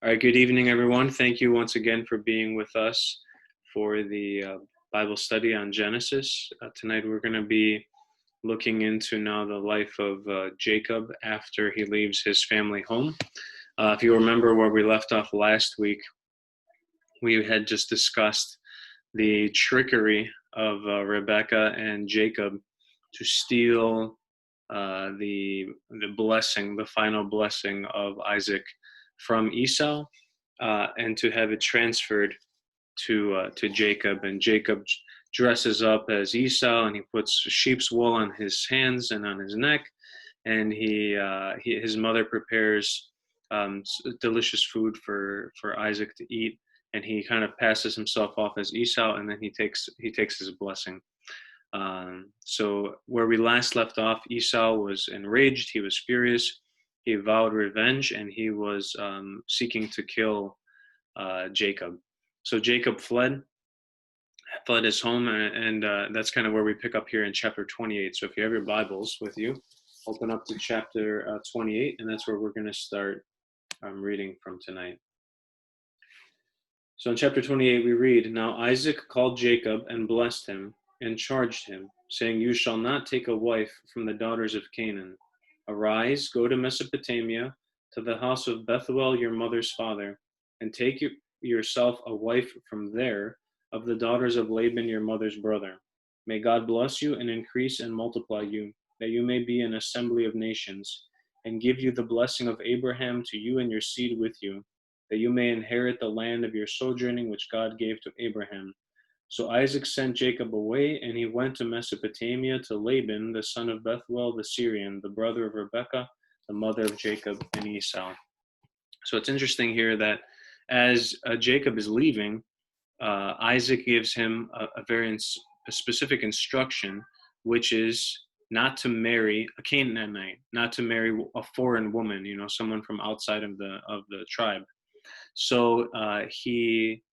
All right, good evening, everyone. Thank you once again for being with us for the Bible study on Genesis. Tonight we're going to be looking into now the life of Jacob after he leaves his family home. If you remember where we left off last week, we had just discussed the trickery of Rebekah and Jacob to steal the blessing, the final blessing of Isaac from Esau, and to have it transferred to Jacob. And Jacob dresses up as Esau, and he puts sheep's wool on his hands and on his neck, and his mother prepares delicious food for Isaac to eat, and he kind of passes himself off as Esau, and then he takes his blessing. So where we last left off, Esau was enraged. He was furious. He vowed revenge, and he was seeking to kill Jacob. So Jacob fled his home, and that's kind of where we pick up here in chapter 28. So if you have your Bibles with you, open up to chapter 28, and that's where we're going to start reading from tonight. So in chapter 28, we read, "Now Isaac called Jacob and blessed him and charged him, saying, 'You shall not take a wife from the daughters of Canaan. Arise, go to Mesopotamia, to the house of Bethuel your mother's father, and take yourself a wife from there of the daughters of Laban your mother's brother. May God bless you and increase and multiply you, that you may be an assembly of nations, and give you the blessing of Abraham to you and your seed with you, that you may inherit the land of your sojourning which God gave to Abraham.' So Isaac sent Jacob away, and he went to Mesopotamia to Laban, the son of Bethuel the Syrian, the brother of Rebekah, the mother of Jacob and Esau." So it's interesting here that as Jacob is leaving, Isaac gives him a very specific instruction, which is not to marry a Canaanite, not to marry a foreign woman, someone from outside of the tribe. So he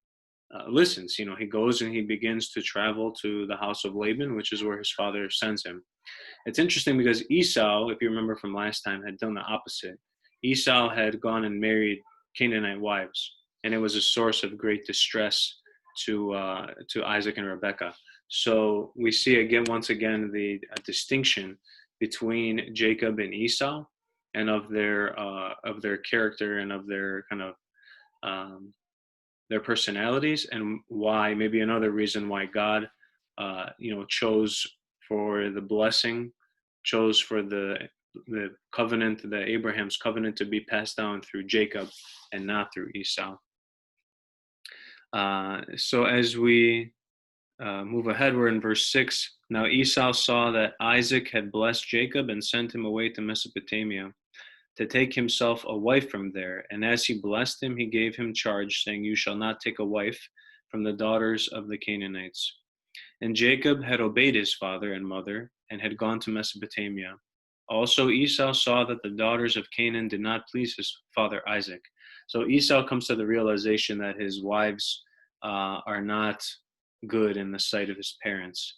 listens. He goes and he begins to travel to the house of Laban, which is where his father sends him. It's interesting because Esau, if you remember from last time, had done the opposite. Esau had gone and married Canaanite wives, and it was a source of great distress to Isaac and Rebekah. So we see once again the distinction between Jacob and Esau, and of their character and of their kind of their personalities, and why maybe another reason why God chose for the blessing, chose for the covenant, the Abraham's covenant, to be passed down through Jacob and not through Esau. So as we move ahead, we're in verse 6. "Now Esau saw that Isaac had blessed Jacob and sent him away to Mesopotamia to take himself a wife from there. And as he blessed him, he gave him charge, saying, 'You shall not take a wife from the daughters of the Canaanites.' And Jacob had obeyed his father and mother and had gone to Mesopotamia. Also Esau saw that the daughters of Canaan did not please his father Isaac." So Esau comes to the realization that his wives are not good in the sight of his parents.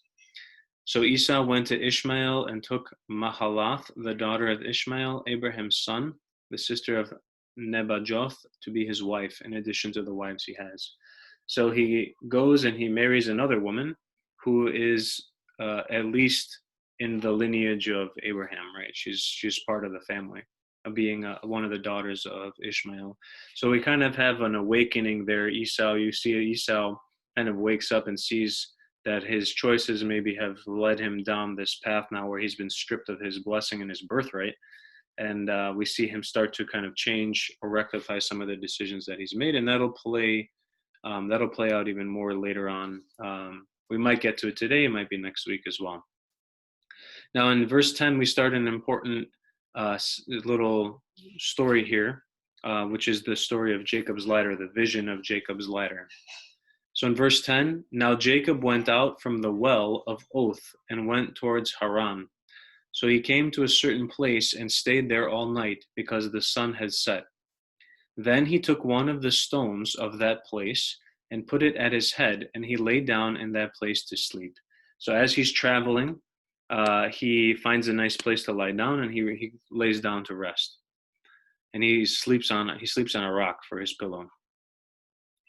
"So Esau went to Ishmael and took Mahalath, the daughter of Ishmael, Abraham's son, the sister of Nebajoth, to be his wife, in addition to the wives he has." So he goes and he marries another woman who is at least in the lineage of Abraham, right? She's part of the family, being one of the daughters of Ishmael. So we kind of have an awakening there. You see Esau kind of wakes up and sees that his choices maybe have led him down this path now where he's been stripped of his blessing and his birthright. And we see him start to kind of change or rectify some of the decisions that he's made. And that'll play out even more later on. We might get to it today. It might be next week as well. Now in verse 10, we start an important little story here, which is the story of Jacob's ladder, the vision of Jacob's ladder. So in verse 10, "Now Jacob went out from the well of Oath and went towards Haran. So he came to a certain place and stayed there all night, because the sun had set. Then he took one of the stones of that place and put it at his head, and he lay down in that place to sleep." So as he's traveling, he finds a nice place to lie down, and he lays down to rest. and he sleeps on a rock for his pillow.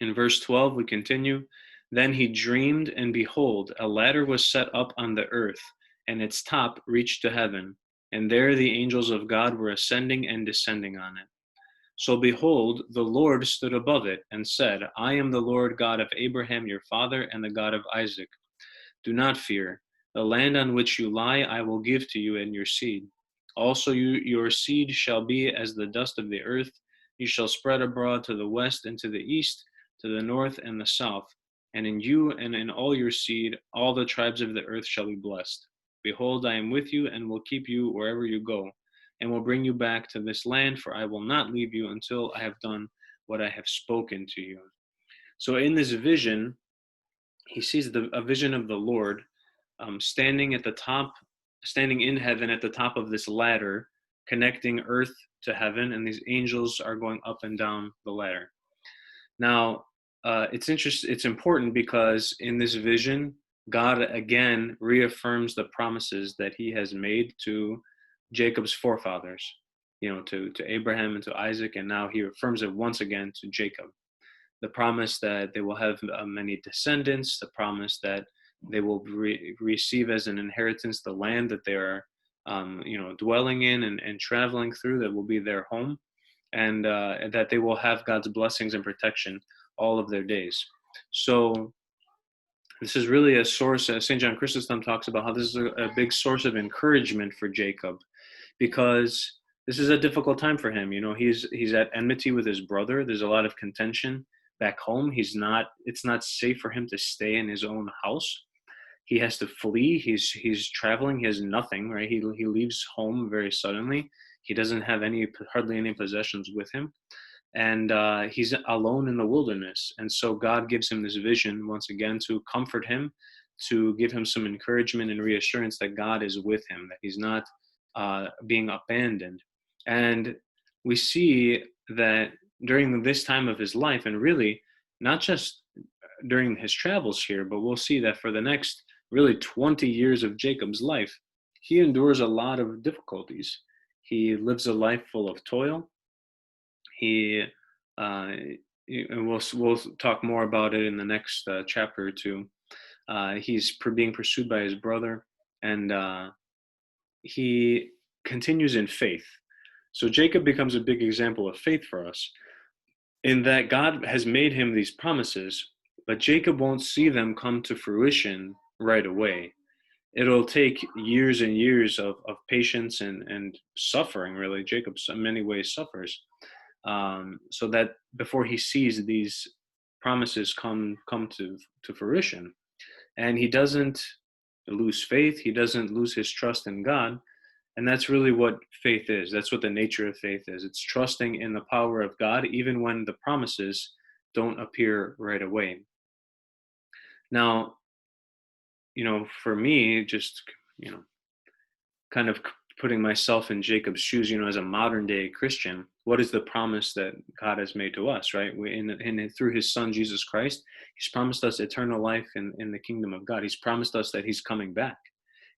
In verse 12, we continue. Then he dreamed, and behold, a ladder was set up on the earth, and its top reached to heaven. And there the angels of God were ascending and descending on it. So behold, the Lord stood above it and said, I am the Lord God of Abraham your father and the God of Isaac. Do not fear. The land on which you lie I will give to you and your seed. Also your seed shall be as the dust of the earth. You shall spread abroad to the west and to the east, to the north and the south. And in you and in all your seed, all the tribes of the earth shall be blessed. Behold, I am with you and will keep you wherever you go, and will bring you back to this land, for I will not leave you until I have done what I have spoken to you. So in this vision, he sees a vision of the Lord standing at the top, standing in heaven at the top of this ladder, connecting earth to heaven, and these angels are going up and down the ladder. Now, it's important because in this vision, God again reaffirms the promises that he has made to Jacob's forefathers, to Abraham and to Isaac, and now he affirms it once again to Jacob. The promise that they will have many descendants, the promise that they will receive as an inheritance the land that they are, dwelling in and traveling through, that will be their home, and that they will have God's blessings and protection all of their days. So this is really a source. St. John Chrysostom talks about how this is a big source of encouragement for Jacob, because this is a difficult time for him. He's at enmity with his brother. There's a lot of contention back home. It's not safe for him to stay in his own house. He has to flee. He's traveling. He has nothing, right? He leaves home very suddenly. He doesn't have hardly any possessions with him, and he's alone in the wilderness. And so God gives him this vision once again to comfort him, to give him some encouragement and reassurance that God is with him, that he's not being abandoned. And we see that during this time of his life, and really not just during his travels here, but we'll see that for the next really 20 years of Jacob's life, he endures a lot of difficulties. He lives a life full of toil. And we'll talk more about it in the next chapter or two. He's being pursued by his brother, and he continues in faith. So Jacob becomes a big example of faith for us, in that God has made him these promises, but Jacob won't see them come to fruition right away. It'll take years and years of patience and suffering, really. Jacob in many ways suffers, so that before he sees these promises come to fruition. And he doesn't lose faith. He doesn't lose his trust in God. And that's really what faith is. That's what the nature of faith is. It's trusting in the power of God, even when the promises don't appear right away. Now, for me, just, kind of putting myself in Jacob's shoes, as a modern day Christian, what is the promise that God has made to us, right? Through his son, Jesus Christ, he's promised us eternal life in the kingdom of God. He's promised us that he's coming back.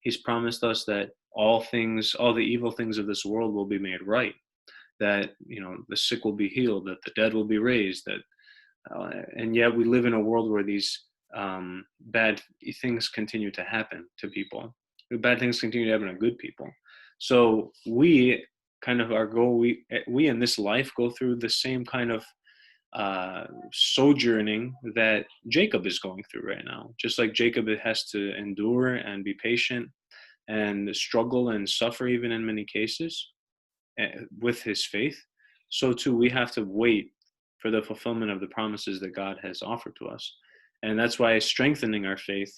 He's promised us that all the evil things of this world will be made right, that, the sick will be healed, that the dead will be raised, and yet we live in a world where these bad things continue to happen to people. Bad things continue to happen to good people. So we in this life go through the same kind of sojourning that Jacob is going through right now. Just like Jacob has to endure and be patient and struggle and suffer, even in many cases, with his faith, so too we have to wait for the fulfillment of the promises that God has offered to us. And that's why strengthening our faith,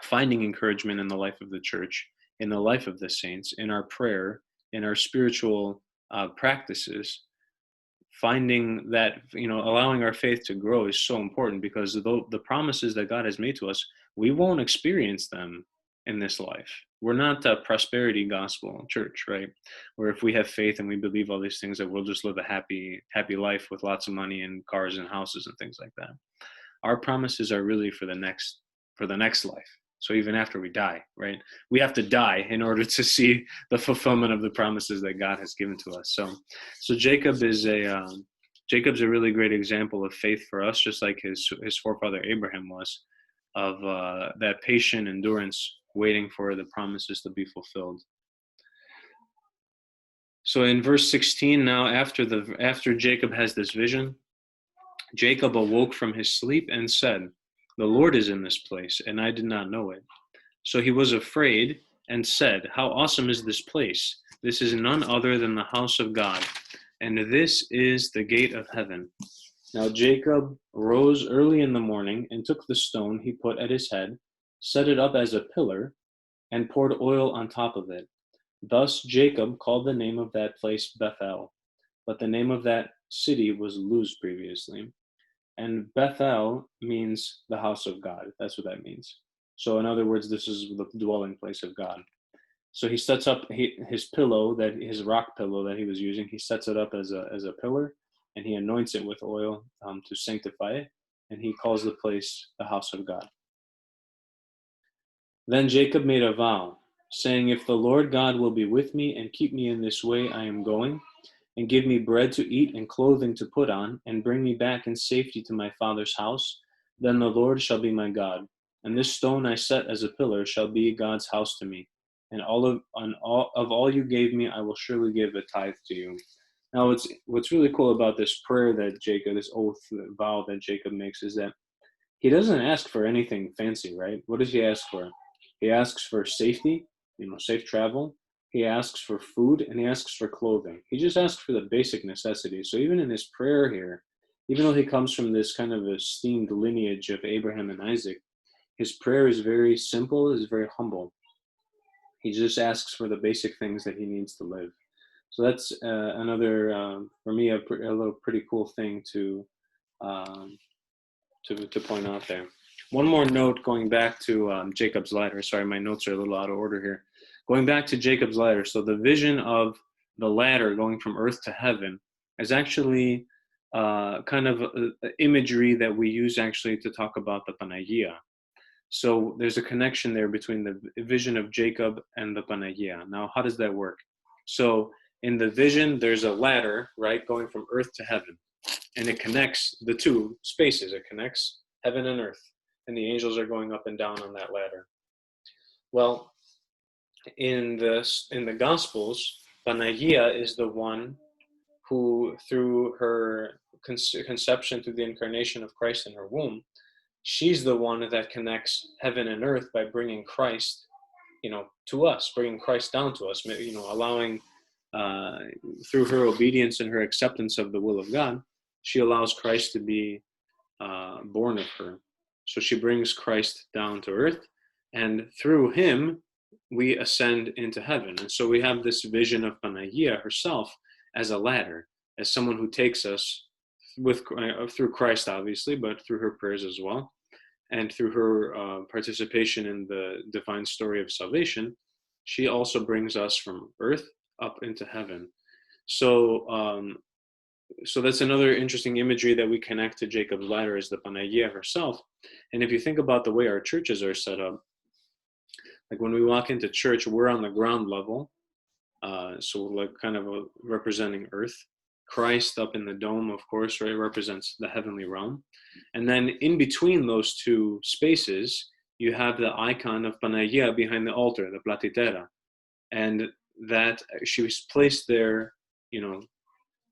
finding encouragement in the life of the church, in the life of the saints, in our prayer, in our spiritual practices, finding that, allowing our faith to grow is so important, because the promises that God has made to us, we won't experience them in this life. We're not a prosperity gospel church, right? Where if we have faith and we believe all these things, that we'll just live a happy life with lots of money and cars and houses and things like that. Our promises are really for the next life. So even after we die, right, we have to die in order to see the fulfillment of the promises that God has given to us. So Jacob's a really great example of faith for us, just like his forefather Abraham was, of that patient endurance, waiting for the promises to be fulfilled. So in verse 16, now after Jacob has this vision, Jacob awoke from his sleep and said, "The Lord is in this place, and I did not know it." So he was afraid and said, "How awesome is this place! This is none other than the house of God, and this is the gate of heaven." Now Jacob rose early in the morning and took the stone he put at his head, set it up as a pillar, and poured oil on top of it. Thus Jacob called the name of that place Bethel, but the name of that city was Luz previously. And Bethel means the house of God. That's what that means. So in other words, this is the dwelling place of God. So he sets up his pillow, his rock pillow that he was using. He sets it up as a pillar, and he anoints it with oil to sanctify it. And he calls the place the house of God. Then Jacob made a vow, saying, "If the Lord God will be with me and keep me in this way I am going, and give me bread to eat and clothing to put on, and bring me back in safety to my father's house, then the Lord shall be my God. And this stone I set as a pillar shall be God's house to me. And of all you gave me, I will surely give a tithe to you." Now, what's really cool about this prayer that Jacob, this oath, vow that Jacob makes, is that he doesn't ask for anything fancy, right? What does he ask for? He asks for safety, safe travel. He asks for food, and he asks for clothing. He just asks for the basic necessities. So even in his prayer here, even though he comes from this kind of esteemed lineage of Abraham and Isaac, his prayer is very simple, is very humble. He just asks for the basic things that he needs to live. So that's another, for me, a little pretty cool thing to point out there. One more note going back to Jacob's ladder. Sorry, my notes are a little out of order here. Going back to Jacob's ladder. So the vision of the ladder going from earth to heaven is actually kind of imagery that we use actually to talk about the Panagia. So there's a connection there between the vision of Jacob and the Panagia. Now, how does that work? So in the vision, there's a ladder, right, going from earth to heaven. And it connects the two spaces. It connects heaven and earth. And the angels are going up and down on that ladder. Well, in the Gospels, Panagia is the one who, through her conception, through the incarnation of Christ in her womb, she's the one that connects heaven and earth by bringing Christ, to us, bringing Christ down to us, allowing, through her obedience and her acceptance of the will of God, she allows Christ to be born of her. So she brings Christ down to earth, and through him, we ascend into heaven. And so we have this vision of Panagia herself as a ladder, as someone who takes us through Christ, obviously, but through her prayers as well, and through her participation in the divine story of salvation, she also brings us from earth up into heaven. So that's another interesting imagery that we connect to Jacob's ladder, is the Panagia herself. And if you think about the way our churches are set up, like when we walk into church, we're on the ground level, so like kind of representing earth. Christ up in the dome, of course, right, represents the heavenly realm. And then in between those two spaces, you have the icon of Panagia behind the altar, the platitera. And that she was placed there,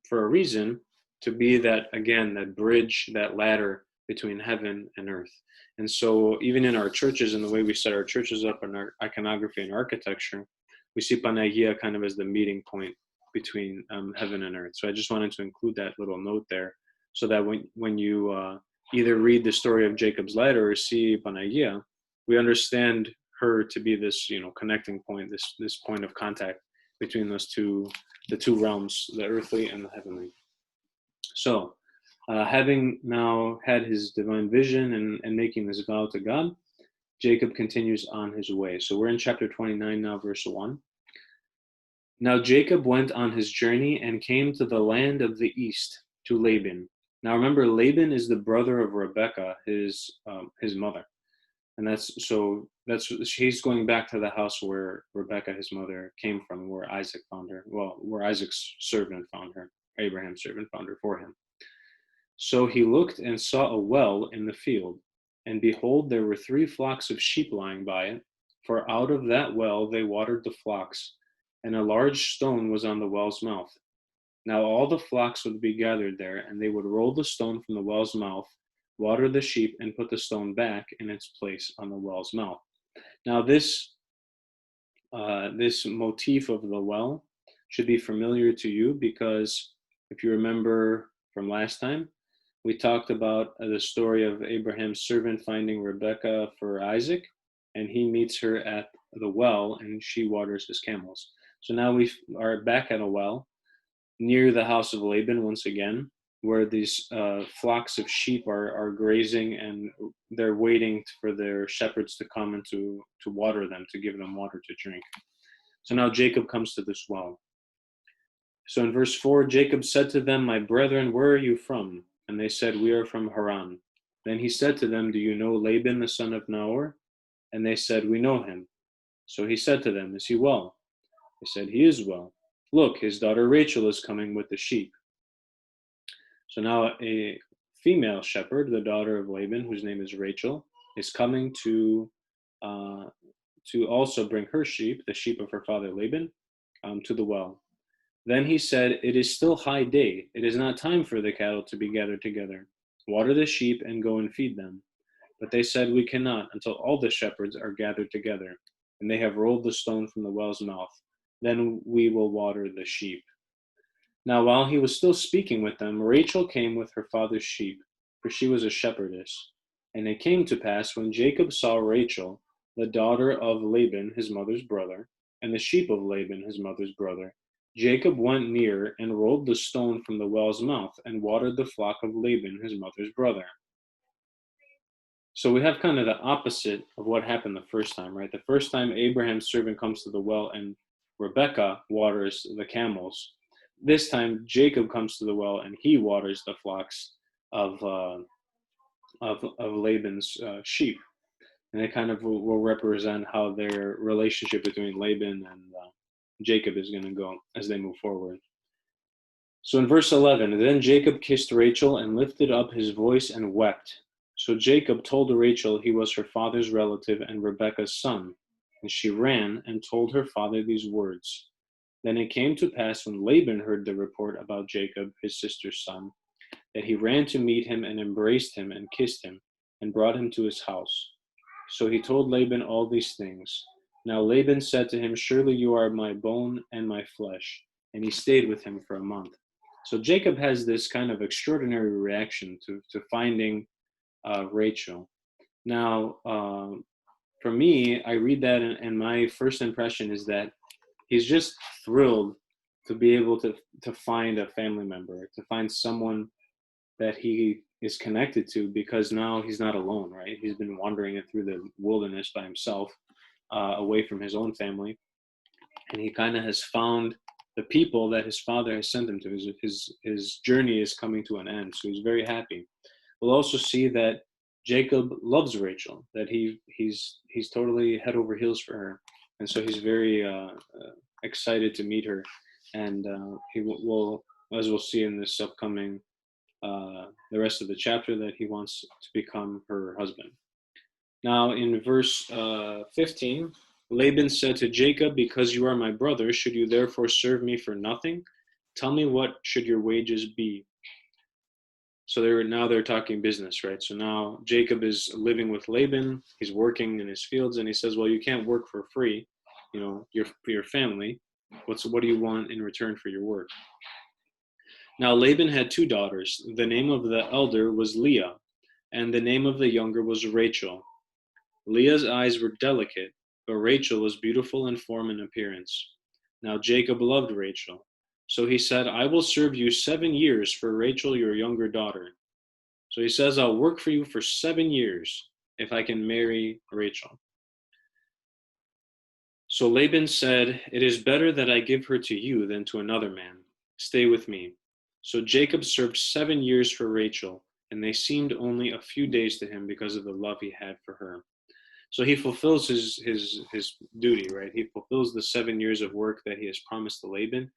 for a reason, to be that, again, that bridge, that ladder between heaven and earth. And so even in our churches and the way we set our churches up in our iconography and architecture, we see Panagia kind of as the meeting point between heaven and earth. So I just wanted to include that little note there, so that when you either read the story of Jacob's ladder or see Panagia, we understand her to be this, connecting point, this point of contact between the two realms, the earthly and the heavenly. So, having now had his divine vision and making this vow to God, Jacob continues on his way. So we're in chapter 29 now, verse 1. Now Jacob went on his journey and came to the land of the east, to Laban. Now remember, Laban is the brother of Rebekah, his mother. And that's she's going back to the house where Rebecca, his mother, came from, where Isaac found her. Well, where Isaac's servant found her, Abraham's servant found her for him. So he looked and saw a well in the field, and behold, there were 3 flocks of sheep lying by it, for out of that well they watered the flocks, and a large stone was on the well's mouth. Now all the flocks would be gathered there, and they would roll the stone from the well's mouth, water the sheep, and put the stone back in its place on the well's mouth. Now this motif of the well should be familiar to you, because if you remember from last time, we talked about the story of Abraham's servant finding Rebecca for Isaac, and he meets her at the well, and she waters his camels. So now we are back at a well near the house of Laban once again, where these flocks of sheep are grazing, and they're waiting for their shepherds to come and to water them, to give them water to drink. So now Jacob comes to this well. So in verse 4, Jacob said to them, "My brethren, where are you from?" And they said, "We are from Haran." Then he said to them, "Do you know Laban the son of Nahor?" And they said, "We know him." So he said to them, "Is he well?" They said, "He is well. Look, his daughter Rachel is coming with the sheep." So now a female shepherd, the daughter of Laban, whose name is Rachel, is coming to also bring her sheep, the sheep of her father Laban, to the well. Then he said, "It is still high day. It is not time for the cattle to be gathered together. Water the sheep and go and feed them." But they said, "We cannot until all the shepherds are gathered together, and they have rolled the stone from the well's mouth. Then we will water the sheep." Now while he was still speaking with them, Rachel came with her father's sheep, for she was a shepherdess. And it came to pass, when Jacob saw Rachel, the daughter of Laban, his mother's brother, and the sheep of Laban, his mother's brother, Jacob went near and rolled the stone from the well's mouth and watered the flock of Laban, his mother's brother. So we have kind of the opposite of what happened the first time, right? The first time Abraham's servant comes to the well and Rebecca waters the camels. This time Jacob comes to the well and he waters the flocks of Laban's sheep, and it kind of will represent how their relationship between Laban and Jacob is going to go as they move forward. So in verse 11, then Jacob kissed Rachel and lifted up his voice and wept. So Jacob told Rachel he was her father's relative and Rebekah's son. And she ran and told her father these words. Then it came to pass, when Laban heard the report about Jacob, his sister's son, that he ran to meet him and embraced him and kissed him and brought him to his house. So he told Laban all these things. Now Laban said to him, "Surely you are my bone and my flesh." And he stayed with him for a month. So Jacob has this kind of extraordinary reaction to finding Rachel. Now, for me, I read that, and my first impression is that he's just thrilled to be able to find a family member, to find someone that he is connected to, because now he's not alone, right? He's been wandering through the wilderness by himself, away from his own family, and he kind of has found the people that his father has sent him to. His journey is coming to an end, so he's very happy. We'll also see that Jacob loves Rachel, that he's totally head over heels for her, and so he's very excited to meet her, and he will, as we'll see in this upcoming the rest of the chapter, that he wants to become her husband. Now in verse 15, Laban said to Jacob, "Because you are my brother, should you therefore serve me for nothing? Tell me, what should your wages be?" So they're talking business, right? So now Jacob is living with Laban. He's working in his fields, and he says, "Well, you can't work for free. For your family. What do you want in return for your work?" Now Laban had 2 daughters. The name of the elder was Leah, and the name of the younger was Rachel. Leah's eyes were delicate, but Rachel was beautiful in form and appearance. Now Jacob loved Rachel. So he said, "I will serve you 7 years for Rachel, your younger daughter." So he says, "I'll work for you for 7 years if I can marry Rachel." So Laban said, "It is better that I give her to you than to another man. Stay with me." So Jacob served 7 years for Rachel, and they seemed only a few days to him because of the love he had for her. So he fulfills his duty, right? He fulfills the 7 years of work that he has promised to Laban,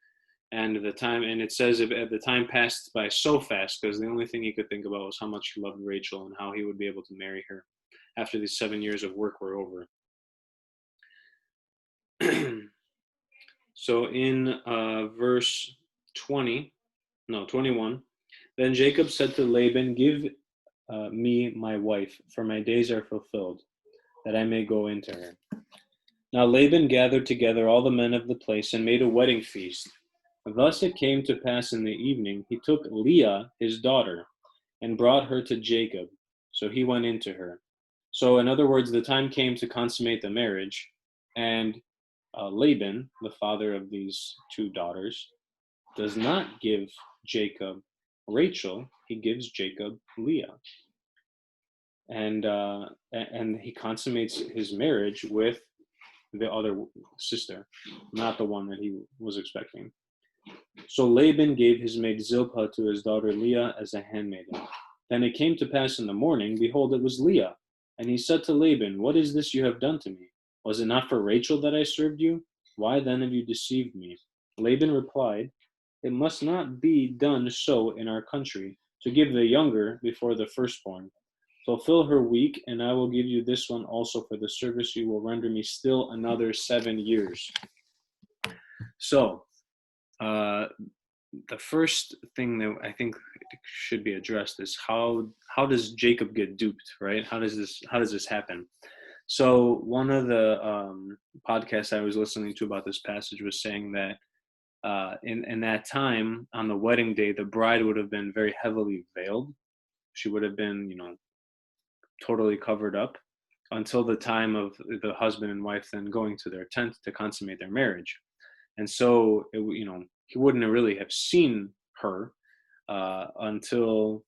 and it says at the time passed by so fast because the only thing he could think about was how much he loved Rachel and how he would be able to marry her after these 7 years of work were over. So in verse 21, then Jacob said to Laban, "Give me my wife, for my days are fulfilled, that I may go into her." Now Laban gathered together all the men of the place and made a wedding feast. Thus it came to pass in the evening, he took Leah, his daughter, and brought her to Jacob. So he went into her. So, in other words, the time came to consummate the marriage, and Laban, the father of these two daughters, does not give Jacob Rachel, he gives Jacob Leah. And he consummates his marriage with the other sister, not the one that he was expecting. So Laban gave his maid Zilpah to his daughter Leah as a handmaiden. Then it came to pass in the morning, behold, it was Leah. And he said to Laban, "What is this you have done to me? Was it not for Rachel that I served you? Why then have you deceived me?" Laban replied, "It must not be done so in our country, to give the younger before the firstborn. Fulfill her week, and I will give you this one also for the service you will render me still another 7 years." So, the first thing that I think should be addressed is how does Jacob get duped, right? How does this happen? So one of the podcasts I was listening to about this passage was saying that in that time on the wedding day, the bride would have been very heavily veiled. She would have been, totally covered up until the time of the husband and wife then going to their tent to consummate their marriage. And so, he wouldn't really have seen her until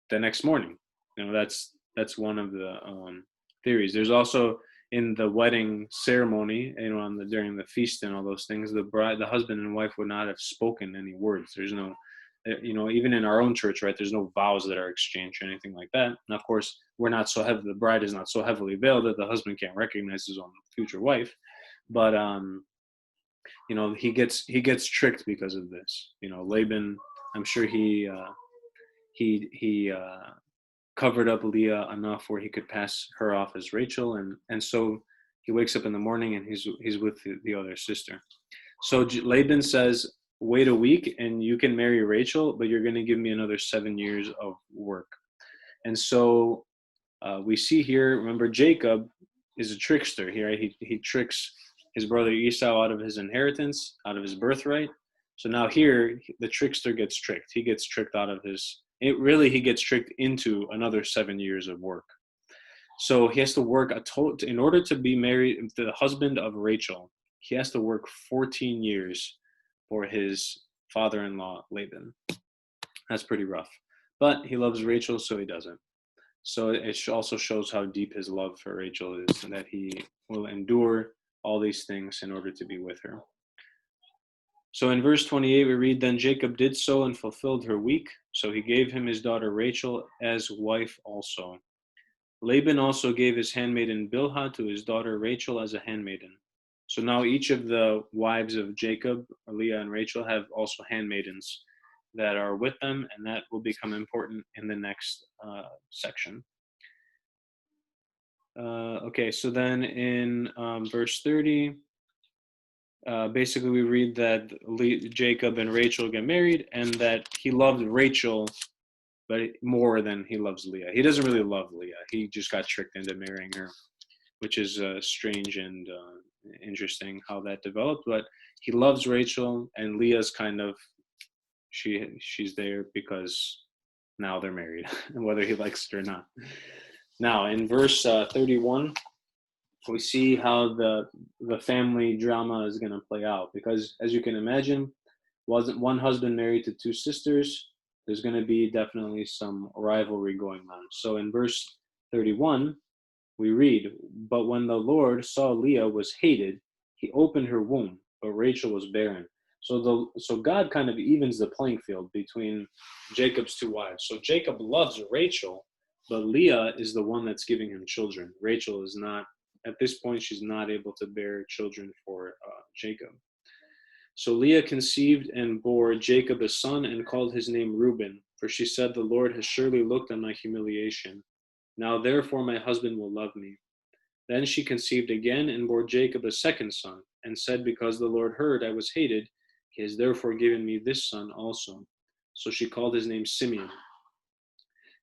the next morning. That's one of the theories. There's also in the wedding ceremony, during the feast and all those things, the husband and wife would not have spoken any words. There's no, even in our own church, right? There's no vows that are exchanged or anything like that. And of course, the bride is not so heavily veiled that the husband can't recognize his own future wife. But he gets tricked because of this. Laban, I'm sure he covered up Leah enough where he could pass her off as Rachel, and so he wakes up in the morning and he's with the other sister. So Laban says, "Wait a week and you can marry Rachel, but you're going to give me another 7 years of work." And so we see here, remember, Jacob is a trickster here. Right? He tricks his brother Esau out of his inheritance, out of his birthright. So now here, the trickster gets tricked. He gets tricked he gets tricked into another 7 years of work. So he has to work in order to be married, the husband of Rachel, he has to work 14 years for his father-in-law, Laban. That's pretty rough. But he loves Rachel, so he does it. So it also shows how deep his love for Rachel is, and that he will endure all these things in order to be with her. So in verse 28, we read, "Then Jacob did so and fulfilled her week. So he gave him his daughter Rachel as wife also. Laban also gave his handmaiden Bilhah to his daughter Rachel as a handmaiden." So now each of the wives of Jacob, Leah and Rachel, have also handmaidens that are with them, and that will become important in the next section. Okay, so then in verse 30, basically we read that Jacob and Rachel get married, and that he loved Rachel but more than he loves Leah. He doesn't really love Leah. He just got tricked into marrying her, which is strange and interesting how that developed. But he loves Rachel, and Leah's kind of, she's there because now they're married, whether he likes it or not. Now, in verse 31, we see how the family drama is going to play out. Because, as you can imagine, wasn't one husband married to two sisters, there's going to be definitely some rivalry going on. So in verse 31, we read, "But when the Lord saw Leah was hated, he opened her womb, but Rachel was barren." So God kind of evens the playing field between Jacob's two wives. So Jacob loves Rachel, but Leah is the one that's giving him children. Rachel is not at this point she's not able to bear children for Jacob. So Leah conceived and bore Jacob a son and called his name Reuben, for she said, "The Lord has surely looked on my humiliation. Now therefore my husband will love me." Then she conceived again and bore Jacob a second son, and said, "Because the Lord heard I was hated, he has therefore given me this son also." So she called his name Simeon.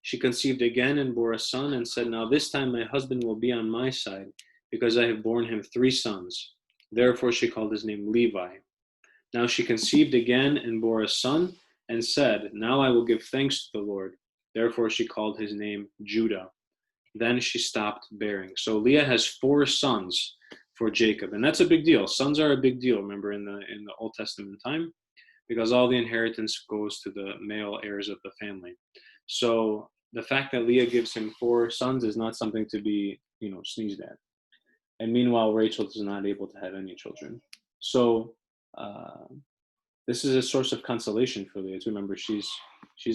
She conceived again and bore a son, and said, "Now this time my husband will be on my side, because I have borne him 3 sons." Therefore she called his name Levi. Now she conceived again and bore a son, and said, "Now I will give thanks to the Lord." Therefore she called his name Judah. Then she stopped bearing. So Leah has 4 sons for Jacob, and that's a big deal. Sons are a big deal, remember, in the Old Testament time, because all the inheritance goes to the male heirs of the family. So the fact that Leah gives him 4 sons is not something to be, sneezed at. And meanwhile, Rachel is not able to have any children. So this is a source of consolation for Leah. To remember, she's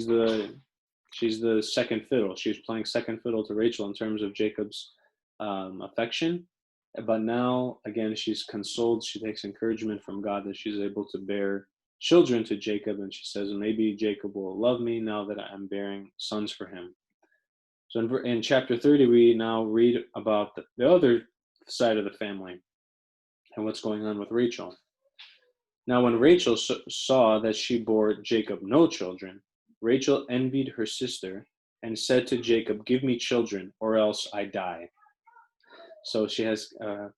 the second fiddle. She's playing second fiddle to Rachel in terms of Jacob's affection. But now, again, she's consoled. She takes encouragement from God that she's able to bear children to Jacob. And she says, maybe Jacob will love me now that I'm bearing sons for him. So in chapter 30, we now read about the other side of the family and what's going on with Rachel. Now, when Rachel saw that she bore Jacob no children, Rachel envied her sister and said to Jacob, "Give me children, or else I die." So she has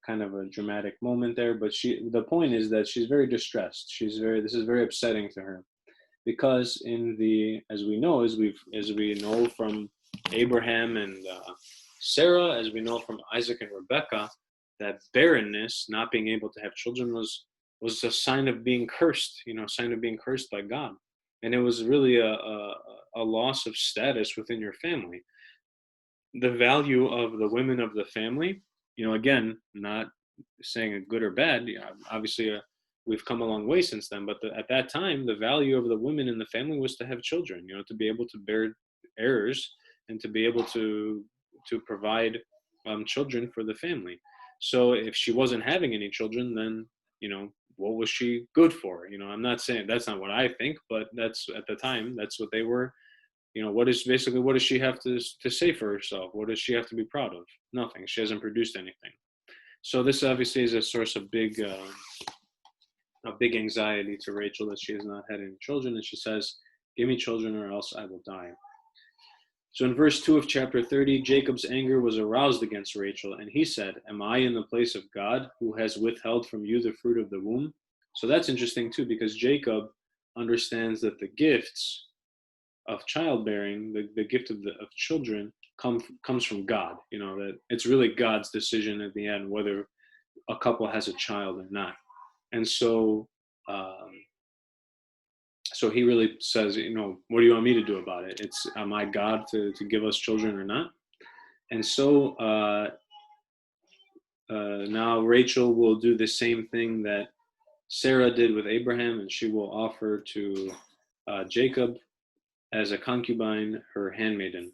kind of a dramatic moment there, but the point is that she's very distressed. This is very upsetting to her, because as we know from Abraham and Sarah, as we know from Isaac and Rebekah, that barrenness, not being able to have children, was a sign of being cursed, sign of being cursed by God. And it was really a loss of status within your family. The value of the women of the family, again, not saying a good or bad, obviously we've come a long way since then, but at that time, the value of the women in the family was to have children, to be able to bear heirs and to be able to provide children for the family. So if she wasn't having any children, then, what was she good for? I'm not saying that's not what I think, but that's at the time, that's what they were. What does she have to say for herself? What does she have to be proud of? Nothing. She hasn't produced anything. So this obviously is a source of big anxiety to Rachel, that she has not had any children, and she says, "Give me children, or else I will die." So in verse 2 of chapter 30, Jacob's anger was aroused against Rachel, and he said, "Am I in the place of God, who has withheld from you the fruit of the womb?" So that's interesting too, because Jacob understands that the gifts of childbearing, the gift of children, comes from God. That it's really God's decision at the end whether a couple has a child or not. And so he really says, what do you want me to do about it? Am I God to give us children or not? And so now Rachel will do the same thing that Sarah did with Abraham, and she will offer to Jacob as a concubine her handmaiden.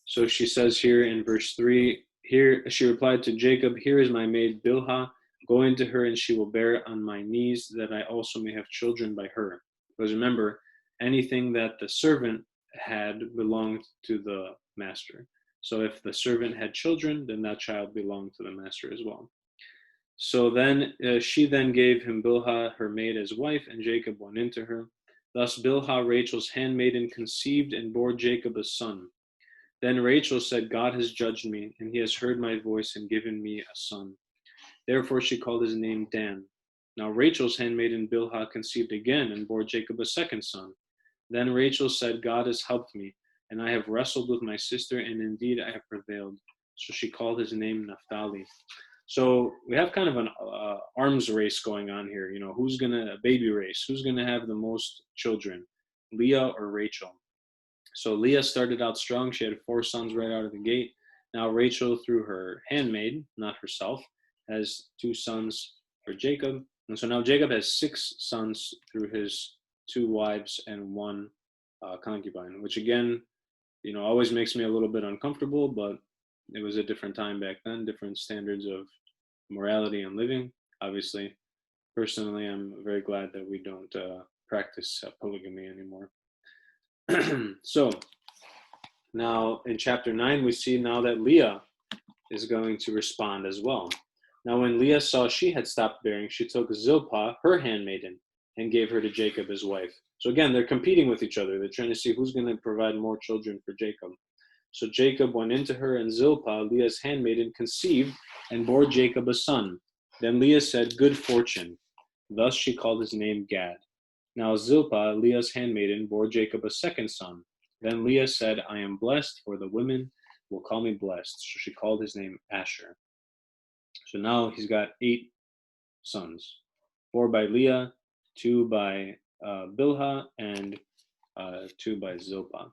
So she says here in verse 3, here she replied to Jacob, "Here is my maid Bilhah. Go into her, and she will bear on my knees, that I also may have children by her." Because remember, anything that the servant had belonged to the master. So if the servant had children, then that child belonged to the master as well. So then she then gave him Bilhah, her maid, as wife, and Jacob went into her. Thus Bilhah, Rachel's handmaiden, conceived and bore Jacob a son. Then Rachel said, "God has judged me, and he has heard my voice and given me a son." Therefore she called his name Dan. Now Rachel's handmaiden Bilhah conceived again and bore Jacob a second son. Then Rachel said, "God has helped me, and I have wrestled with my sister, and indeed I have prevailed." So she called his name Naphtali. So we have kind of an arms race going on here. A baby race. Who's going to have the most children, Leah or Rachel? So Leah started out strong. She had 4 sons right out of the gate. Now Rachel, through her handmaid, not herself, has 2 sons for Jacob. And so now Jacob has 6 sons through his 2 wives and 1 concubine, which again, always makes me a little bit uncomfortable, but it was a different time back then, different standards of morality and living. Obviously, personally, I'm very glad that we don't practice polygamy anymore. So now in chapter 9, we see now that Leah is going to respond as well. Now, when Leah saw she had stopped bearing, she took Zilpah, her handmaiden, and gave her to Jacob as wife. So again, they're competing with each other. They're trying to see who's going to provide more children for Jacob. So Jacob went into her, and Zilpah, Leah's handmaiden, conceived and bore Jacob a son. Then Leah said, "Good fortune." Thus she called his name Gad. Now Zilpah, Leah's handmaiden, bore Jacob a second son. Then Leah said, "I am blessed, for the women will call me blessed." So she called his name Asher. So now he's got 8 sons, 4 by Leah, 2 by Bilhah, and 2 by Zilpah.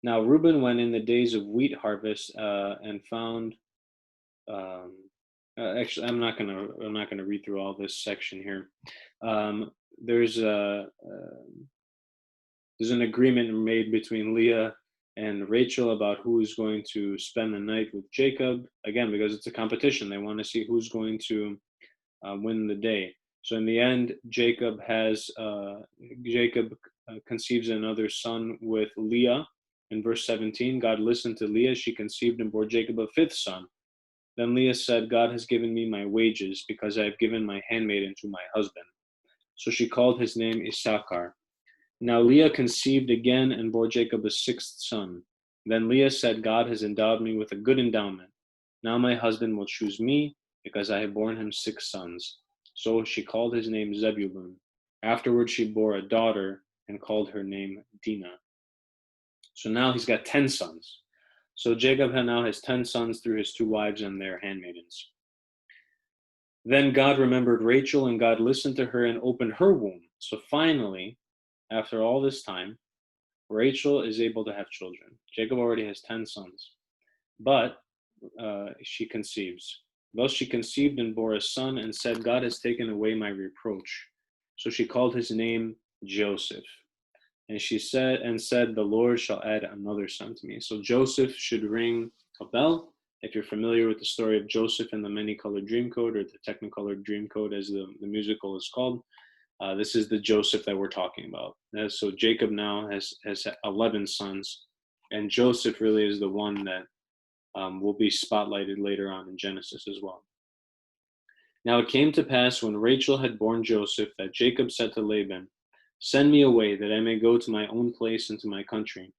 Now Reuben went in the days of wheat harvest and found. Actually, I'm not gonna read through all this section here. There's an agreement made between Leah and Rachel about who is going to spend the night with Jacob. Again, because it's a competition, they want to see who's going to win the day. So in the end, Jacob conceives another son with Leah. In verse 17, God listened to Leah. She conceived and bore Jacob a 5th son. Then Leah said, "God has given me my wages because I have given my handmaiden to my husband." So she called his name Issachar. Now Leah conceived again and bore Jacob a 6th son. Then Leah said, "God has endowed me with a good endowment. Now my husband will choose me because I have borne him 6 sons." So she called his name Zebulun. Afterward she bore a daughter and called her name Dinah. So now he's got 10 sons. So Jacob now has 10 sons through his 2 wives and their handmaidens. Then God remembered Rachel, and God listened to her and opened her womb. So finally, after all this time, Rachel is able to have children. Jacob already has 10 sons, but she conceives. Thus she conceived and bore a son and said, "God has taken away my reproach." So she called his name Joseph. And she said, "The Lord shall add another son to me." So Joseph should ring a bell. If you're familiar with the story of Joseph and the Many-Colored Dreamcoat, or the Technicolor Dreamcoat as the musical is called, this is the Joseph that we're talking about. So Jacob now has 11 sons, and Joseph really is the one that will be spotlighted later on in Genesis as well. Now it came to pass when Rachel had borne Joseph that Jacob said to Laban, "Send me away, that I may go to my own place and to my country.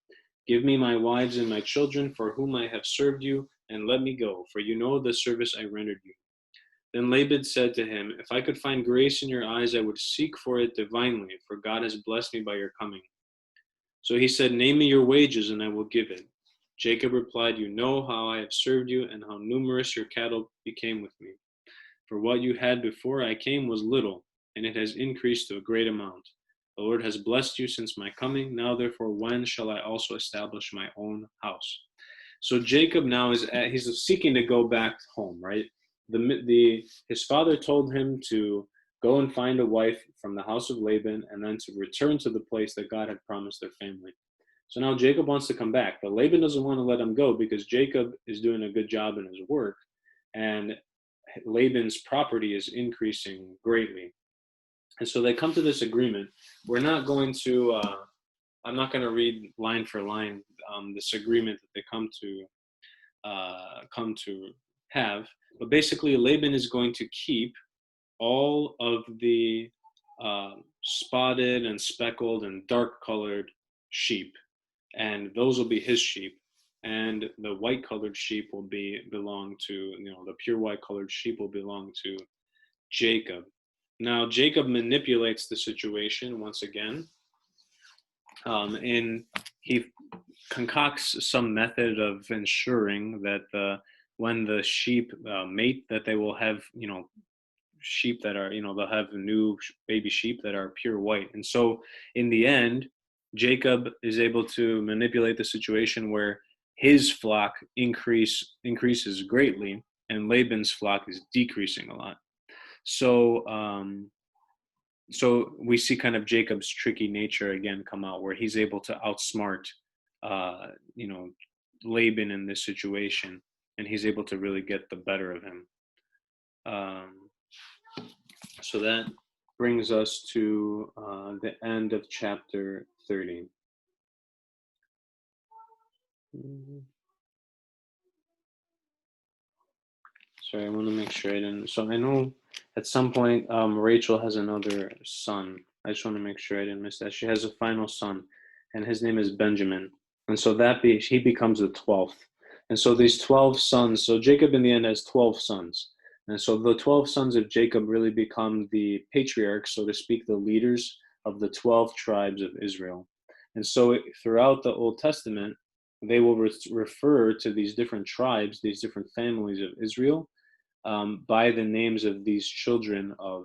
Give me my wives and my children, for whom I have served you, and let me go, for you know the service I rendered you." Then Laban said to him, "If I could find grace in your eyes, I would seek for it divinely, for God has blessed me by your coming." So he said, "Name me your wages, and I will give it." Jacob replied, "You know how I have served you, and how numerous your cattle became with me. For what you had before I came was little, and it has increased to a great amount. The Lord has blessed you since my coming. Now, therefore, when shall I also establish my own house?" So Jacob now he's seeking to go back home, right? His father told him to go and find a wife from the house of Laban, and then to return to the place that God had promised their family. So now Jacob wants to come back, but Laban doesn't want to let him go because Jacob is doing a good job in his work, and Laban's property is increasing greatly. And so they come to this agreement. We're not going to, I'm not going to read line for line this agreement that they come to have, but basically Laban is going to keep all of the spotted and speckled and dark colored sheep, and those will be his sheep, and the white colored sheep will belong to, the pure white colored sheep will belong to Jacob. Now Jacob manipulates the situation once again, and he concocts some method of ensuring that when the sheep mate, that they will have, sheep that are, they'll have new baby sheep that are pure white. And so in the end, Jacob is able to manipulate the situation where his flock increases greatly and Laban's flock is decreasing a lot. So we see kind of Jacob's tricky nature again come out, where he's able to outsmart Laban in this situation. and he's able to really get the better of him. So that brings us to the end of chapter 30. Sorry, I want to make sure I didn't. So I know at some point Rachel has another son. I just want to make sure I didn't miss that. She has a final son, and his name is Benjamin. And so he becomes the 12th. And so these 12 sons, so Jacob in the end has 12 sons. And so the 12 sons of Jacob really become the patriarchs, so to speak, the leaders of the 12 tribes of Israel. And so throughout the Old Testament, they will refer to these different tribes, these different families of Israel, by the names of these children of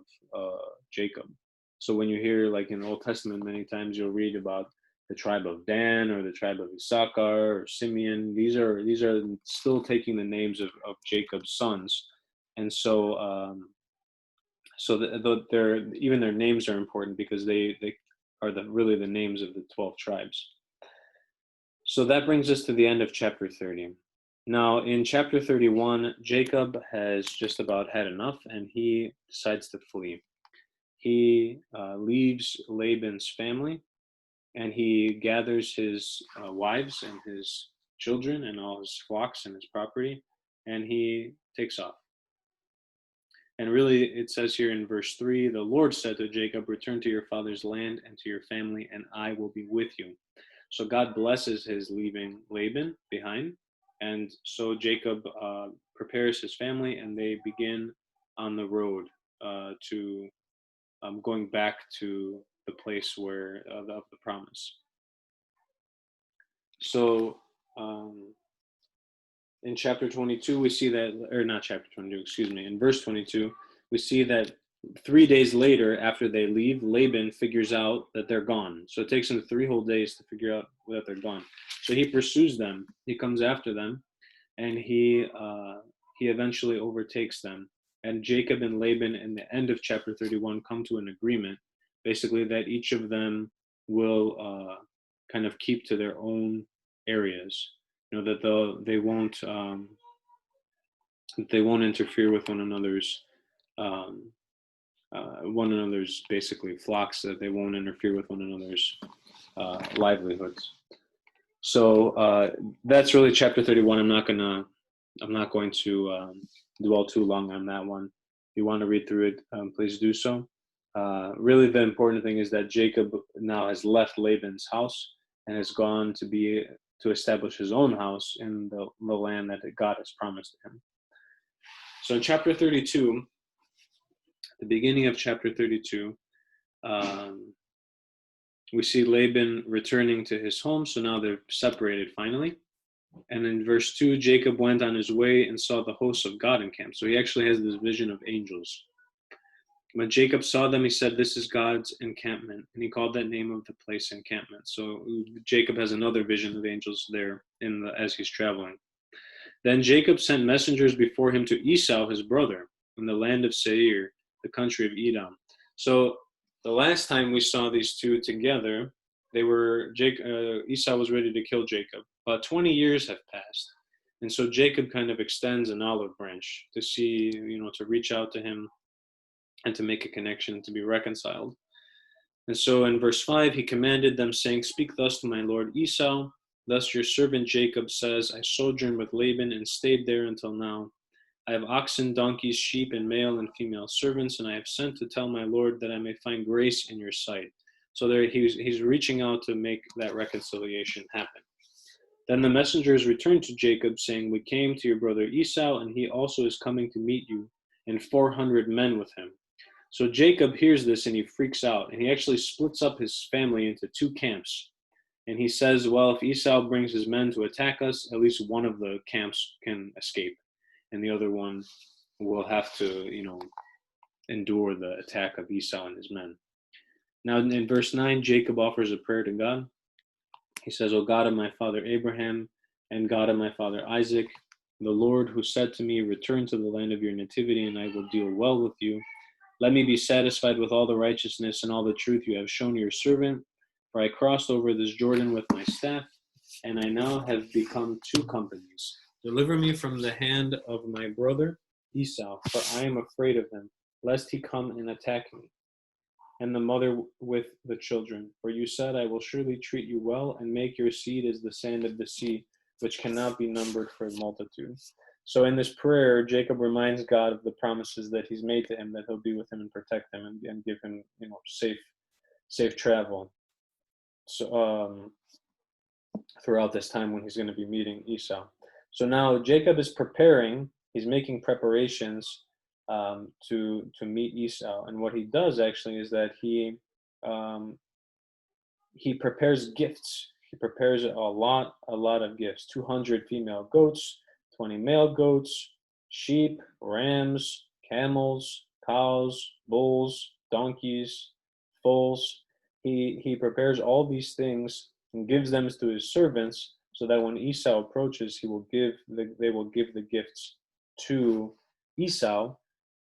Jacob. So when you hear, like in the Old Testament, many times you'll read about the tribe of Dan or the tribe of Issachar or Simeon. These are still taking the names of Jacob's sons, and so even their names are important because they are really the names of the 12 tribes. So that brings us to the end of chapter 30. Now, in chapter 31, Jacob has just about had enough, and he decides to flee. He leaves Laban's family, and he gathers his wives and his children and all his flocks and his property, and he takes off. And really, it says here in verse 3, the Lord said to Jacob, return to your father's land and to your family, and I will be with you. So God blesses his leaving Laban behind. And so Jacob prepares his family, and they begin on the road to going back to the place where of the promise. So in chapter 22, we see that, or not chapter 22, excuse me, in verse 22, we see that 3 days later, after they leave, Laban figures out that they're gone. So it takes him 3 whole days to figure out that they're gone. So he pursues them. He comes after them, and he eventually overtakes them. And Jacob and Laban, in the end of chapter 31, come to an agreement, basically that each of them will kind of keep to their own areas. You know, that they won't interfere with one another's basically flocks, that they won't interfere with one another's livelihoods. So that's really chapter 31. I'm not going to dwell too long on that one. If you want to read through it, please do so. Really, the important thing is that Jacob now has left Laban's house and has gone to establish his own house in the land that God has promised him. So in chapter 32, the beginning of chapter 32, we see Laban returning to his home. So now they're separated finally. And in verse 2, Jacob went on his way and saw the hosts of God encamped. So he actually has this vision of angels. When Jacob saw them, he said, this is God's encampment. And he called that name of the place encampment. So Jacob has another vision of angels there as he's traveling. Then Jacob sent messengers before him to Esau, his brother, in the land of Seir, the country of Edom. So the last time we saw these two together, Esau was ready to kill Jacob. About 20 years have passed. And so Jacob kind of extends an olive branch to see, to reach out to him and to make a connection, to be reconciled. And so in verse 5, he commanded them, saying, speak thus to my lord Esau. Thus your servant Jacob says, I sojourned with Laban and stayed there until now. I have oxen, donkeys, sheep, and male and female servants, and I have sent to tell my Lord that I may find grace in your sight. So there he's reaching out to make that reconciliation happen. Then the messengers returned to Jacob, saying, we came to your brother Esau, and he also is coming to meet you, and 400 men with him. So Jacob hears this, and he freaks out, and he actually splits up his family into 2 camps. And he says, well, if Esau brings his men to attack us, at least one of the camps can escape, and the other one will have to, endure the attack of Esau and his men. Now, in verse 9, Jacob offers a prayer to God. He says, O God of my father Abraham and God of my father Isaac, the Lord who said to me, return to the land of your nativity, and I will deal well with you. Let me be satisfied with all the righteousness and all the truth you have shown your servant. For I crossed over this Jordan with my staff, and I now have become 2 companies. Deliver me from the hand of my brother Esau, for I am afraid of him, lest he come and attack me, and the mother with the children. For you said, I will surely treat you well, and make your seed as the sand of the sea, which cannot be numbered for multitude. So in this prayer, Jacob reminds God of the promises that he's made to him, that he'll be with him and protect him and give him, safe travel. So throughout this time when he's going to be meeting Esau. So now Jacob is preparing, he's making preparations to meet Esau. And what he does actually is that he prepares gifts. He prepares a lot of gifts: 200 female goats, 20 male goats, sheep, rams, camels, cows, bulls, donkeys, foals. He prepares all these things and gives them to his servants, so that when Esau approaches, they will give the gifts to Esau,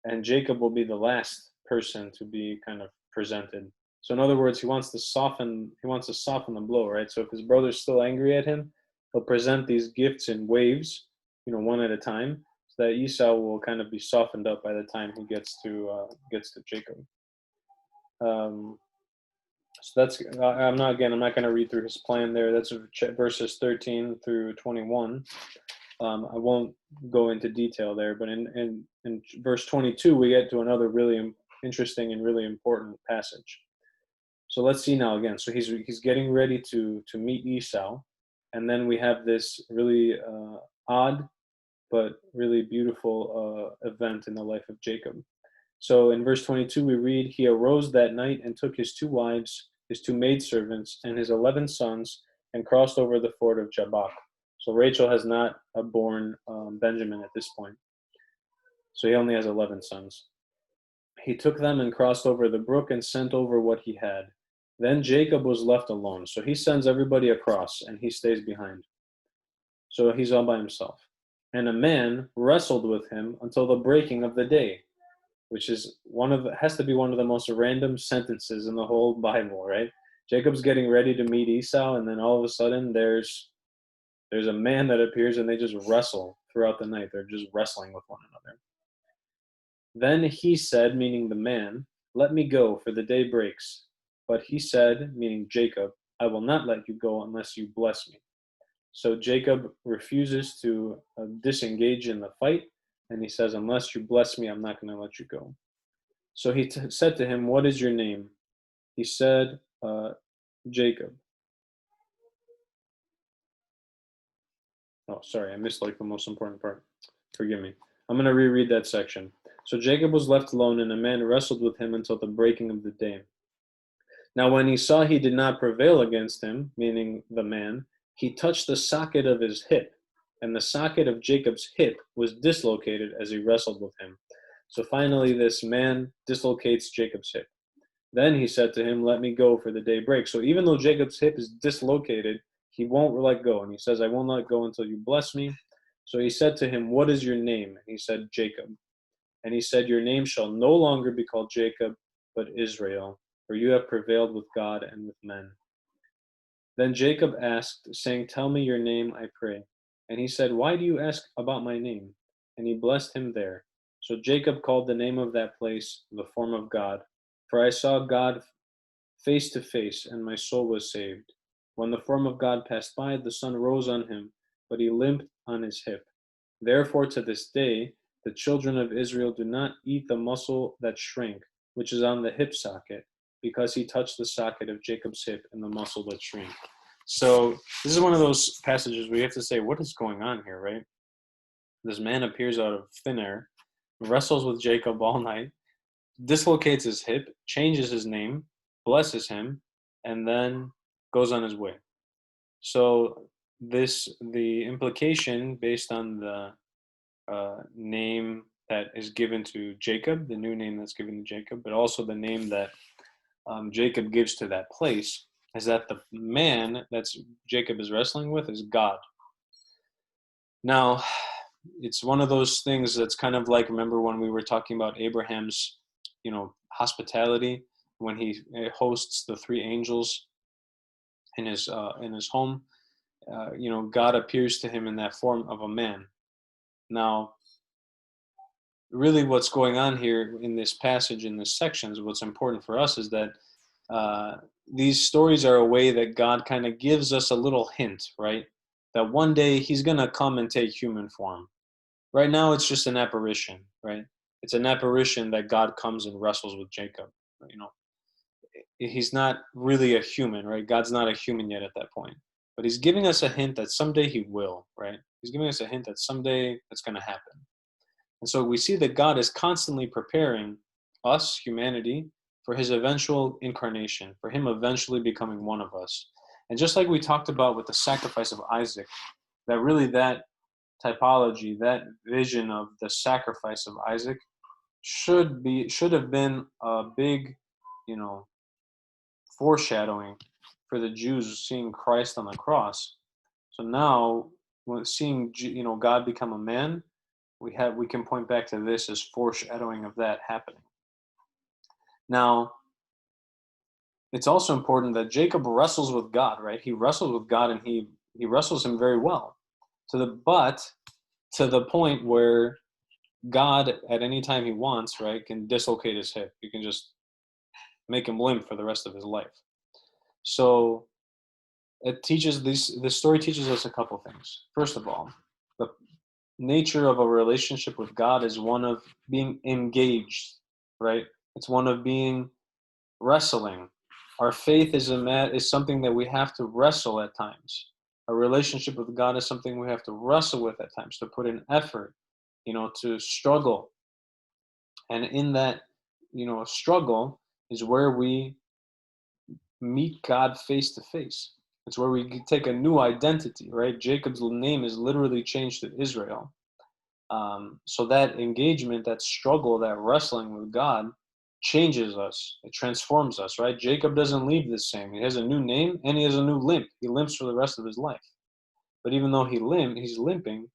and Jacob will be the last person to be kind of presented. So in other words, he wants to soften the blow, right? So if his brother's still angry at him, he'll present these gifts in waves, one at a time, so that Esau will kind of be softened up by the time he gets to Jacob. So that's I'm not going to read through his plan there. That's verses 13 through 21. I won't go into detail there, but in verse 22 we get to another really interesting and really important passage. So let's see now again. So he's getting ready to meet Esau, and then we have this really odd but really beautiful event in the life of Jacob. So in verse 22 we read, he arose that night and took his 2 wives, his 2 maidservants, and his 11 sons, and crossed over the ford of Jabbok. So Rachel has not born Benjamin at this point. So he only has 11 sons. He took them and crossed over the brook and sent over what he had. Then Jacob was left alone. So he sends everybody across and he stays behind. So he's all by himself. And a man wrestled with him until the breaking of the day, which has to be one of the most random sentences in the whole Bible, right? Jacob's getting ready to meet Esau, and then all of a sudden there's a man that appears, and they just wrestle throughout the night. They're just wrestling with one another. Then he said, meaning the man, let me go, for the day breaks. But he said, meaning Jacob, I will not let you go unless you bless me. So Jacob refuses to disengage in the fight, and he says, unless you bless me, I'm not going to let you go. So he said to him, what is your name? He said, Jacob. Oh, sorry, I missed the most important part. Forgive me. I'm going to reread that section. So Jacob was left alone, and a man wrestled with him until the breaking of the day. Now when he saw he did not prevail against him, meaning the man, he touched the socket of his hip, and the socket of Jacob's hip was dislocated as he wrestled with him. So finally this man dislocates Jacob's hip. Then he said to him, let me go, for the day breaks. So even though Jacob's hip is dislocated, he won't let go. And he says, I won't let go until you bless me. So he said to him, what is your name? And he said, Jacob. And he said, your name shall no longer be called Jacob, but Israel, for you have prevailed with God and with men. Then Jacob asked, saying, tell me your name, I pray. And he said, why do you ask about my name? And he blessed him there. So Jacob called the name of that place, the form of God. For I saw God face to face, and my soul was saved. When the form of God passed by, the sun rose on him, but he limped on his hip. Therefore to this day, the children of Israel do not eat the muscle that shrank, which is on the hip socket, because he touched the socket of Jacob's hip and the muscle that shrank. So this is one of those passages where you have to say, what is going on here, right? This man appears out of thin air, wrestles with Jacob all night, dislocates his hip, changes his name, blesses him, and then goes on his way. So the implication based on the name that is given to Jacob, the new name that's given to Jacob, but also the name that Jacob gives to that place, is that the man that's Jacob is wrestling with is God. Now, it's one of those things that's kind of like, remember when we were talking about Abraham's, hospitality, when he hosts the 3 angels in his home. God appears to him in that form of a man. Now, really what's going on here in this passage, in this section, is what's important for us is that uh, these stories are a way that God kind of gives us a little hint, right? That one day he's going to come and take human form. Right now, it's just an apparition, right? It's an apparition that God comes and wrestles with Jacob. You know, he's not really a human, right? God's not a human yet at that point. But he's giving us a hint that someday he will, right? He's giving us a hint that someday that's going to happen. And so we see that God is constantly preparing us, humanity, for his eventual incarnation, for him eventually becoming one of us. And just like we talked about with the sacrifice of Isaac, that typology, that vision of the sacrifice of Isaac should have been a big, you know, foreshadowing for the Jews seeing Christ on the cross. So now, when seeing God become a man, we can point back to this as foreshadowing of that happening. Now, it's also important that Jacob wrestles with God, right? He wrestles with God, and he wrestles him very well, to the point where God, at any time he wants, right, can dislocate his hip. You can just make him limp for the rest of his life. So this story teaches us a couple things. First of all, the nature of a relationship with God is one of being engaged, right? It's one of being wrestling. Our faith is something that we have to wrestle at times. A relationship with God is something we have to wrestle with at times, to put in effort, to struggle. And in that, struggle is where we meet God face to face. It's where we take a new identity, right? Jacob's name is literally changed to Israel. So that engagement, that struggle, that wrestling with God changes us. It transforms us, right? Jacob doesn't leave the same. He has a new name and he has a new limp. He limps for the rest of his life. But even though he's limping,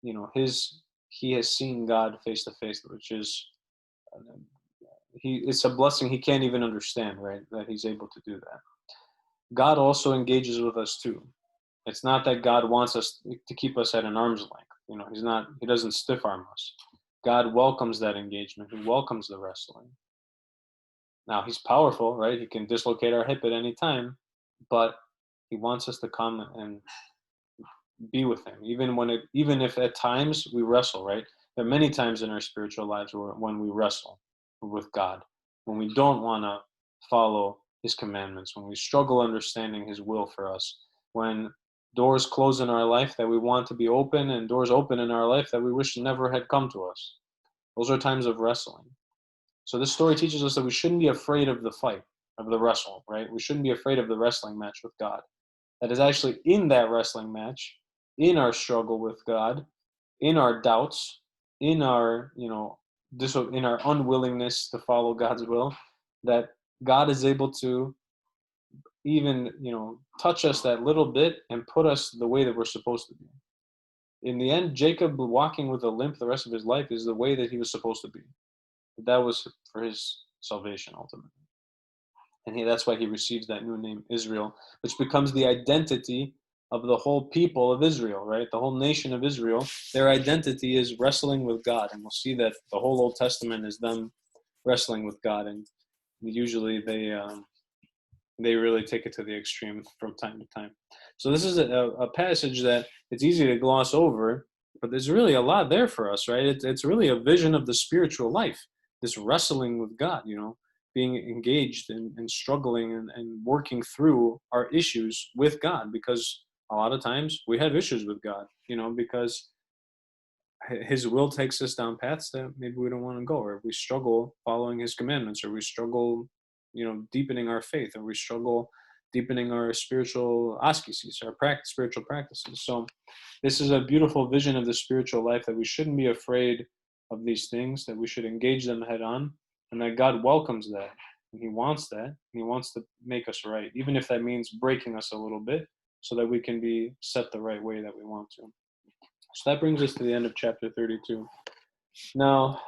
he has seen God face to face, which is it's a blessing he can't even understand, right? That he's able to do that. God also engages with us too. It's not that God wants us to keep us at an arm's length. He doesn't stiff arm us. God welcomes that engagement. He welcomes the wrestling. Now, he's powerful, right? He can dislocate our hip at any time, but he wants us to come and be with him, even if at times we wrestle, right? There are many times in our spiritual lives when we wrestle with God, when we don't want to follow his commandments, when we struggle understanding his will for us, when doors close in our life that we want to be open and doors open in our life that we wish never had come to us. Those are times of wrestling. So this story teaches us that we shouldn't be afraid of the fight, of the wrestle, right? We shouldn't be afraid of the wrestling match with God. That is actually in that wrestling match, in our struggle with God, in our doubts, in our, in our unwillingness to follow God's will, that God is able to even, touch us that little bit and put us the way that we're supposed to be. In the end, Jacob walking with a limp the rest of his life is the way that he was supposed to be. That was for his salvation ultimately. And that's why he receives that new name, Israel, which becomes the identity of the whole people of Israel, right? The whole nation of Israel, their identity is wrestling with God. And we'll see that the whole Old Testament is them wrestling with God. And usually they really take it to the extreme from time to time. So this is a passage that it's easy to gloss over, but there's really a lot there for us, right? It's really a vision of the spiritual life, this wrestling with God, being engaged and struggling and working through our issues with God, because a lot of times we have issues with God, because his will takes us down paths that maybe we don't want to go, or we struggle following his commandments, or we struggle, deepening our faith, or we struggle deepening our spiritual askesis, our spiritual practices. So this is a beautiful vision of the spiritual life, that we shouldn't be afraid of these things, that we should engage them head on, and that God welcomes that. And he wants that. And he wants to make us right, even if that means breaking us a little bit, so that we can be set the right way that we want to. So that brings us to the end of chapter 32. Now,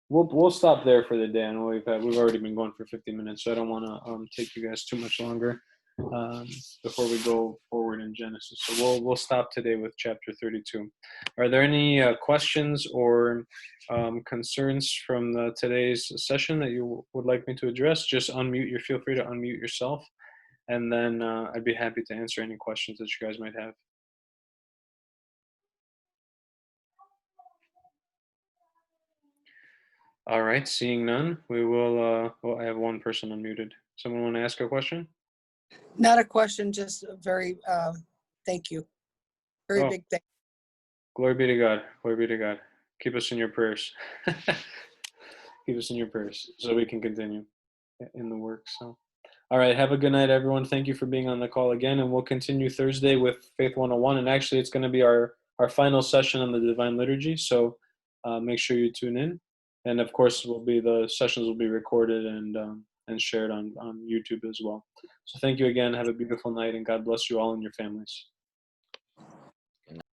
we'll stop there for the day. I know we've already been going for 50 minutes, so I don't want to take you guys too much longer. um, before we go forward in Genesis. So we'll stop today with chapter 32. Are there any questions or concerns from today's session that you would like me to address? Just feel free to unmute yourself, and then I'd be happy to answer any questions that you guys might have. All right, seeing none, we will. Well, I have one person unmuted. Someone want to ask a question? Not a question, just a very thank you. Very big thank you. Glory be to God. Glory be to God. Keep us in your prayers. Keep us in your prayers so we can continue in the work. So, all right. Have a good night, everyone. Thank you for being on the call again. And we'll continue Thursday with Faith 101. And actually, it's going to be our final session on the Divine Liturgy. So make sure you tune in. And of course, the sessions will be recorded and shared on YouTube as well. So thank you again. Have a beautiful night, and God bless you all and your families.